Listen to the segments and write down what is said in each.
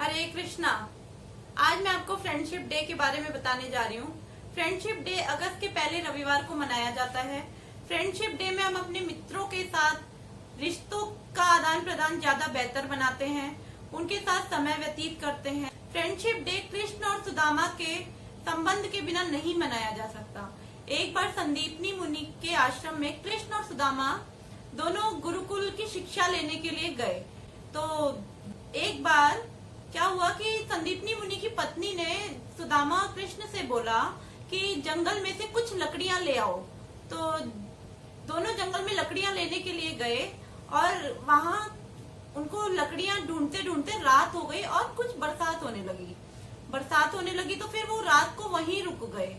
हरे कृष्णा। आज मैं आपको फ्रेंडशिप डे के बारे में बताने जा रही हूँ। फ्रेंडशिप डे अगस्त के पहले रविवार को मनाया जाता है। फ्रेंडशिप डे में हम अपने मित्रों के साथ रिश्तों का आदान प्रदान ज्यादा बेहतर बनाते हैं, उनके साथ समय व्यतीत करते हैं। फ्रेंडशिप डे कृष्ण और सुदामा के संबंध के बिना नहीं मनाया जा सकता। एक बार संदीपनी मुनि के आश्रम में कृष्ण और सुदामा दोनों गुरुकुल की शिक्षा लेने के लिए गए। तो एक बार क्या हुआ कि संदीपनी मुनि की पत्नी ने सुदामा और कृष्ण से बोला कि जंगल में से कुछ लकड़ियां ले आओ। तो दोनों जंगल में लकड़ियां लेने के लिए गए और वहां उनको लकड़ियां ढूंढते ढूंढते रात हो गई और कुछ बरसात होने लगी तो फिर वो रात को वहीं रुक गए।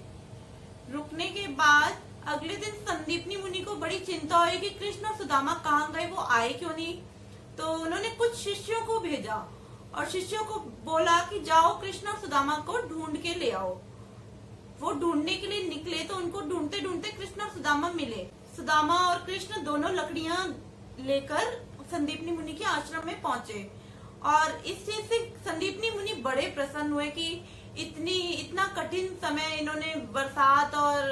रुकने के बाद अगले दिन संदीपनी मुनि को बड़ी चिंता हुई कि कृष्ण और सुदामा कहाँ गए, वो आए क्यों नहीं। तो उन्होंने कुछ शिष्यों को भेजा और शिष्यों को बोला कि जाओ कृष्ण और सुदामा को ढूंढ के ले आओ। वो ढूंढने के लिए निकले तो उनको ढूंढते ढूंढते कृष्ण और सुदामा मिले। सुदामा और कृष्ण दोनों लकड़ियां लेकर संदीपनी मुनि के आश्रम में पहुंचे और इस चीज से संदीपनी मुनि बड़े प्रसन्न हुए कि इतना कठिन समय इन्होंने बरसात और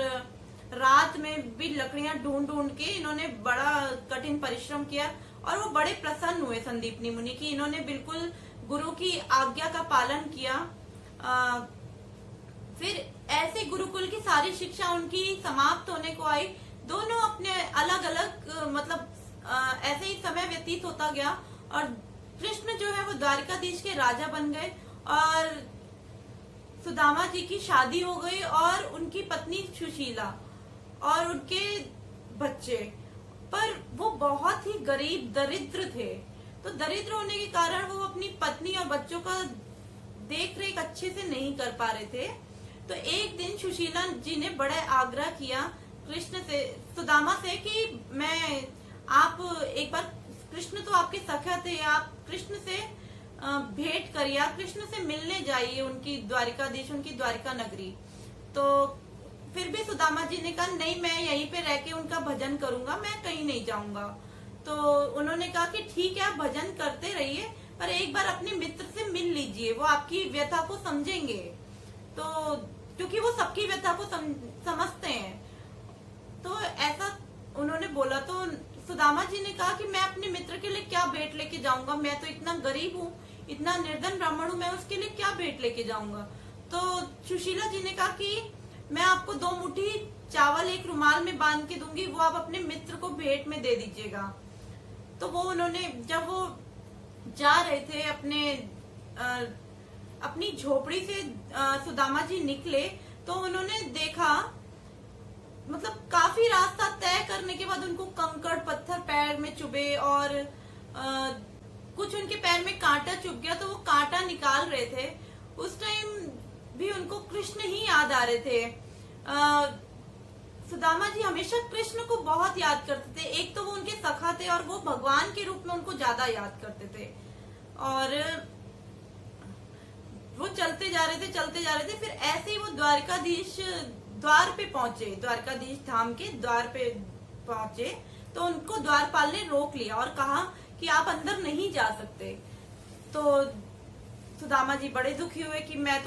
रात में भी लकड़ियां ढूंढ ढूंढ के इन्होंने बड़ा कठिन परिश्रम किया और वो बड़े प्रसन्न हुए संदीपनी मुनि की इन्होंने बिल्कुल गुरु की आज्ञा का पालन किया। फिर ऐसे गुरुकुल की सारी शिक्षा उनकी समाप्त होने को आई। दोनों अपने अलग अलग ऐसे ही समय व्यतीत होता गया और कृष्ण जो है वो द्वारकाधीश के राजा बन गए और सुदामा जी की शादी हो गई और उनकी पत्नी सुशीला और उनके बच्चे। पर वो बहुत ही गरीब दरिद्र थे, तो दरिद्र होने के कारण वो अपनी पत्नी और बच्चों का देख रेख अच्छे से नहीं कर पा रहे थे। तो एक दिन सुशीला जी ने बड़ा आग्रह किया सुदामा से कि आप एक बार, कृष्ण तो आपके सखा थे, आप कृष्ण से भेंट करिए, आप कृष्ण से मिलने जाइए उनकी द्वारिकाधीश, उनकी द्वारिका नगरी। तो फिर भी सुदामा जी ने कहा नहीं, मैं यहीं पे रह के उनका भजन करूंगा, मैं कहीं नहीं जाऊंगा। तो उन्होंने कहा कि ठीक है, आप भजन करते रहिए पर एक बार अपने मित्र से मिल लीजिए, वो आपकी व्यथा को समझेंगे। तो क्योंकि वो सबकी व्यथा को समझते हैं। तो ऐसा उन्होंने बोला तो सुदामा जी ने कहा कि मैं अपने मित्र के लिए क्या भेंट लेके जाऊंगा, मैं तो इतना गरीब हूँ, इतना निर्धन ब्राह्मण हूँ, मैं उसके लिए क्या भेंट लेके जाऊंगा। तो सुशीला जी ने कहा कि मैं आपको 2 मुट्ठी चावल एक रुमाल में बांध के दूंगी, वो आप अपने मित्र को भेंट में दे दीजिएगा। तो वो उन्होंने, जब वो जा रहे थे अपनी झोपड़ी से सुदामा जी निकले तो उन्होंने देखा, काफी रास्ता तय करने के बाद उनको कंकड़ पत्थर पैर में चुभे और कुछ उनके पैर में कांटा चुभ गया। तो वो कांटा निकाल रहे थे, उस टाइम भी उनको कृष्ण ही याद आ रहे थे। सुदामा जी हमेशा कृष्ण को बहुत याद करते थे। एक तो वो उनके सखा थे और वो भगवान के रूप में उनको ज्यादा याद करते थे। और वो चलते जा रहे थे। फिर ऐसे ही वो द्वारकाधीश द्वार पे पहुंचे, द्वारकाधीश धाम के द्वार पे पहुंचे तो उनको द्वारपाल ने रोक लिया और कहा कि आप अंदर नहीं जा सकते। तो सुदामा जी बड़े दुखी हुए कि मैं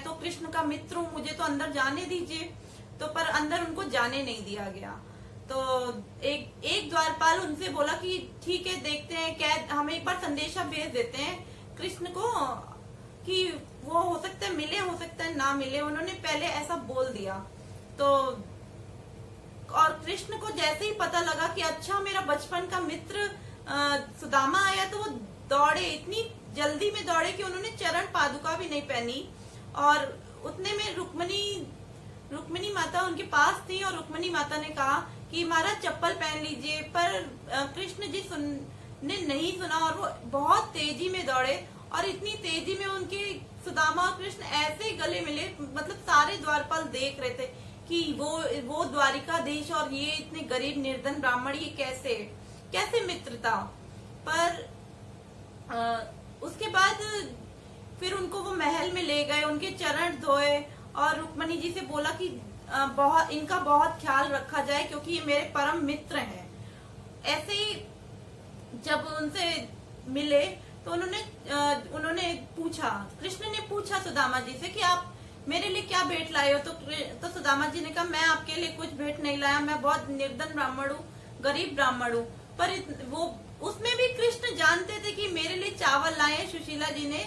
तो कृष्ण का मित्र हूँ, मुझे तो अंदर जाने दीजिए। तो पर अंदर उनको जाने नहीं दिया गया। तो एक द्वारपाल उनसे बोला कि ठीक है, देखते हैं, हम एक बार संदेशा भेज देते हैं कृष्ण को कि वो हो सकता है मिले, हो सकता है ना मिले। उन्होंने पहले ऐसा बोल दिया। तो और कृष्ण को जैसे ही पता लगा कि अच्छा मेरा बचपन का मित्र सुदामा आया, तो वो दौड़े, इतनी जल्दी में दौड़े कि उन्होंने चरण पादुका भी नहीं पहनी। और उतने में रुक्मिणी माता उनके पास थी और रुक्मिणी माता ने कहा कि महाराज चप्पल पहन लीजिए। पर कृष्ण जी ने नहीं सुना और वो बहुत तेजी में दौड़े और इतनी तेजी में उनके सुदामा और कृष्ण ऐसे गले मिले, सारे द्वारपाल देख रहे थे कि वो द्वारिकाधीश और ये इतने गरीब निर्धन ब्राह्मण, ये कैसे मित्रता। पर उसके बाद फिर उनको वो महल में ले गए, उनके चरण धोए और रुक्मिणी जी से बोला कि इनका बहुत ख्याल रखा जाए क्योंकि ये मेरे परम मित्र हैं। ऐसे ही जब उनसे मिले तो उन्होंने पूछा, कृष्ण ने पूछा सुदामा जी से कि आप मेरे लिए क्या भेंट लाए हो। तो सुदामा जी ने कहा, मैं आपके लिए कुछ भेंट नहीं लाया, मैं बहुत निर्धन ब्राह्मण हूँ, गरीब ब्राह्मण हूँ। पर वो उसमें भी कृष्ण जानते थे कि मेरे लिए चावल लाए सुशीला जी ने,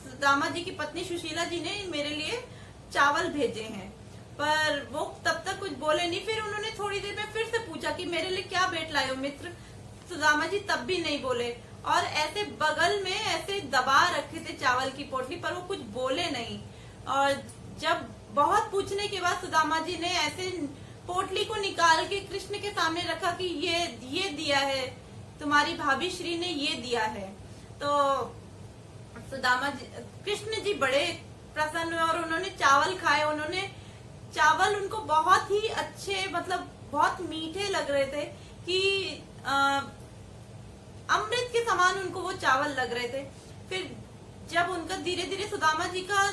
सुदामा जी की पत्नी सुशीला जी ने मेरे लिए चावल भेजे हैं। पर वो तब तक कुछ बोले नहीं। फिर उन्होंने थोड़ी देर में फिर से पूछा कि मेरे लिए क्या भेंट लाए हो मित्र। सुदामा जी तब भी नहीं बोले और ऐसे बगल में ऐसे दबा रखे थे चावल की पोटली, पर वो कुछ बोले नहीं। और जब बहुत पूछने के बाद सुदामा जी ने ऐसे पोटली को निकाल के कृष्ण के सामने रखा कि ये दिया है, तुम्हारी भाभी श्री ने ये दिया है। तो सुदामा जी, कृष्ण जी बड़े प्रसन्न हुए और उन्होंने चावल खाए। उन्होंने चावल उनको बहुत ही अच्छे, मतलब बहुत मीठे लग रहे थे कि अमृत के समान उनको वो चावल लग रहे थे। फिर जब उनका धीरे धीरे सुदामा जी का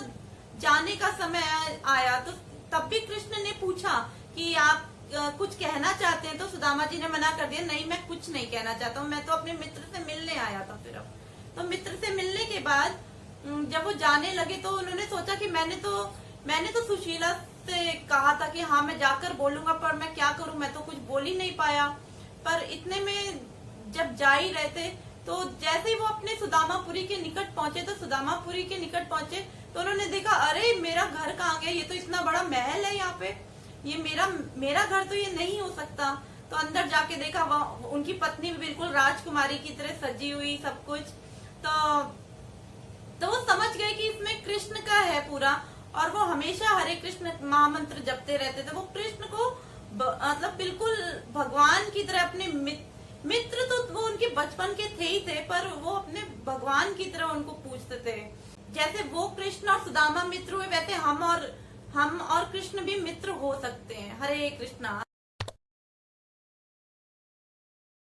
जाने का समय आया तो तब भी कृष्ण ने पूछा कि आप कुछ कहना चाहते हैं। तो सुदामा जी ने मना कर दिया, नहीं मैं कुछ नहीं कहना चाहता हूँ, मैं तो अपने मित्र से मिलने आया था सिर्फ। तो मित्र से मिलने के बाद जब वो जाने लगे तो उन्होंने सोचा कि मैंने तो सुशीला से कहा था कि हाँ मैं जाकर बोलूंगा, पर मैं क्या करूं, मैं तो कुछ बोल ही नहीं पाया। पर इतने में जब जा ही रहे थे तो जैसे ही वो अपने सुदामापुरी के निकट पहुंचे, तो सुदामापुरी के निकट पहुंचे तो उन्होंने देखा, अरे मेरा घर कहाँ गया, ये तो इतना बड़ा महल है यहाँ पे, ये मेरा घर तो ये नहीं हो सकता। तो अंदर जाके देखा उनकी पत्नी बिल्कुल राजकुमारी की तरह सजी हुई, सब कुछ। तो वो समझ गए कि इसमें कृष्ण का है पूरा, और वो हमेशा हरे कृष्ण महामंत्र जपते रहते थे। वो कृष्ण को मतलब बिल्कुल भगवान की तरह, अपने मित्र तो वो उनके बचपन के थे ही थे, पर वो अपने भगवान की तरह उनको पूछते थे। जैसे वो कृष्ण और सुदामा मित्र हुए, वैसे हम और कृष्ण भी मित्र हो सकते हैं। हरे कृष्णा।